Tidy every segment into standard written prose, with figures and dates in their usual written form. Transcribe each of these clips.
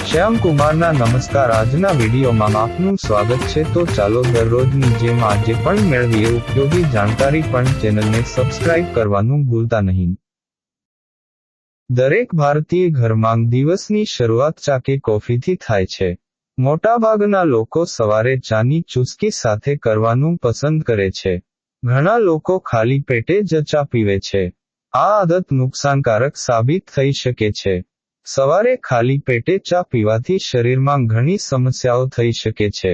શ્યામ કુમારના નમસ્કાર. આજના વિડીયોમાં આપનું સ્વાગત છે. તો ચાલો દરરોજની જેમ આજે પણ મેળવીએ ઉપયોગી જાણકારી, પણ ચેનલને સબસ્ક્રાઇબ કરવાનું ભૂલતા નહીં. દરેક ભારતીય ઘરમાં દિવસની શરૂઆત ચા કે કોફીથી થાય છે. મોટાભાગના લોકો સવારે ચાની ચૂસકી સાથે કરવાનું પસંદ કરે છે. ઘણા લોકો ખાલી પેટે જ ચા પીવે છે. આ આદત નુકસાનકારક સાબિત થઈ શકે છે. સવારે ખાલી પેટે ચા પીવાથી શરીરમાં ઘણી સમસ્યાઓ થઈ શકે છે.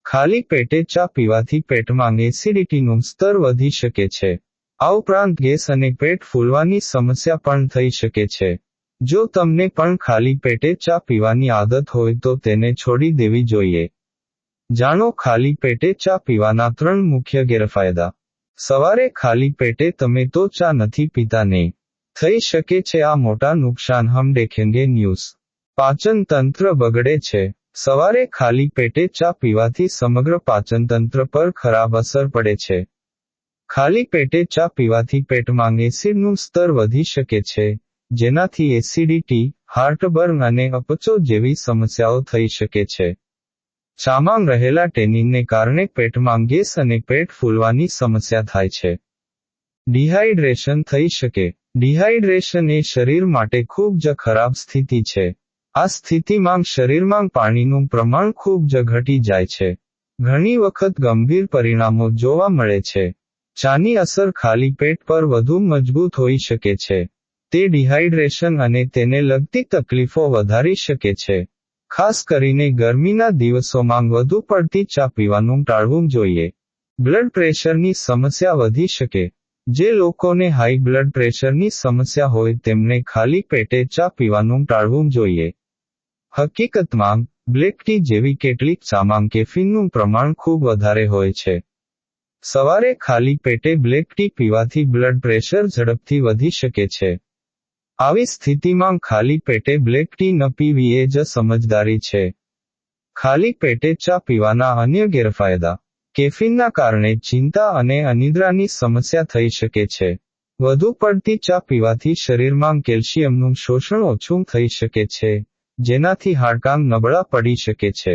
ખાલી પેટે ચા પીવાથી પેટમાં એસિડિટીનું સ્તર વધી શકે છે. આ ઉપરાંત ગેસ અને પેટ ફૂલવાની સમસ્યા પણ થઈ શકે છે. જો તમને પણ ખાલી પેટે ચા પીવાની આદત હોય તો તેને છોડી દેવી જોઈએ. જાણો ખાલી પેટે ચા પીવાના 3 મુખ્ય ગેરફાયદા. સવારે ખાલી પેટે તમે તો ચા નથી પીતા ને? થઈ શકે છે આ મોટા નુકસાન. હમ દેખેંગે ન્યૂઝ. પાચન તંત્ર બગડે છે. સવારે ખાલી પેટે ચા પીવાથી સમગ્ર પાચન તંત્ર પર ખરાબ અસર પડે છે. ખાલી પેટે ચા પીવાથી પેટમાં એસિડનું સ્તર વધી શકે છે, જેનાથી એસિડિટી, હાર્ટબર્ન અને અપચો જેવી સમસ્યાઓ થઈ શકે છે. ચામાં રહેલા ટેનિનને કારણે પેટમાં ગેસ અને પેટ ફૂલવાની સમસ્યા થાય છે. ડિહાઇડ્રેશન થઈ શકે. ડિહાઇડ્રેશન એ શરીર માટે ખૂબ જ ખરાબ સ્થિતિ છે. આ સ્થિતિમાં શરીરમાં પાણીનું પ્રમાણ ખૂબ જ ઘટી જાય છે. ઘણી વખત ગંભીર પરિણામો જોવા મળે છે. ચાની અસર ખાલી પેટ પર વધુ મજબૂત હોઈ શકે છે. તે ડિહાઇડ્રેશન અને તેને લગતી તકલીફો વધારી શકે છે. ખાસ કરીને ગરમીના દિવસોમાં વધુ પડતી ચા પીવાનું ટાળવું જોઈએ. બ્લડ પ્રેશરની સમસ્યા વધી શકે. જે લોકોને હાઈ બ્લડ પ્રેશરની સમસ્યા હોય તેમને ખાલી પેટે ચા પીવાનું ટાળવું જોઈએ. હકીકતમાં, બ્લેક ટી જેવી કેટલીક ચામાં કેફીનનું પ્રમાણ ખૂબ વધારે હોય છે. સવારે ખાલી પેટે બ્લેક ટી પીવાથી બ્લડ પ્રેશર ઝડપથી વધી શકે છે. આવી સ્થિતિમાં ખાલી પેટે બ્લેક ટી ન પીવી એ જ સમજદારી છે. ખાલી પેટે ચા પીવાના અન્ય ગેરફાયદા. કેફીનના કારણે ચિંતા અને અનિદ્રાની સમસ્યા થઈ શકે છે. વધુ પડતી ચા પીવાથી શરીરમાં કેલ્શિયમનું શોષણ ઓછું થઈ શકે છે, જેનાથી હાડકાં નબળા પડી શકે છે.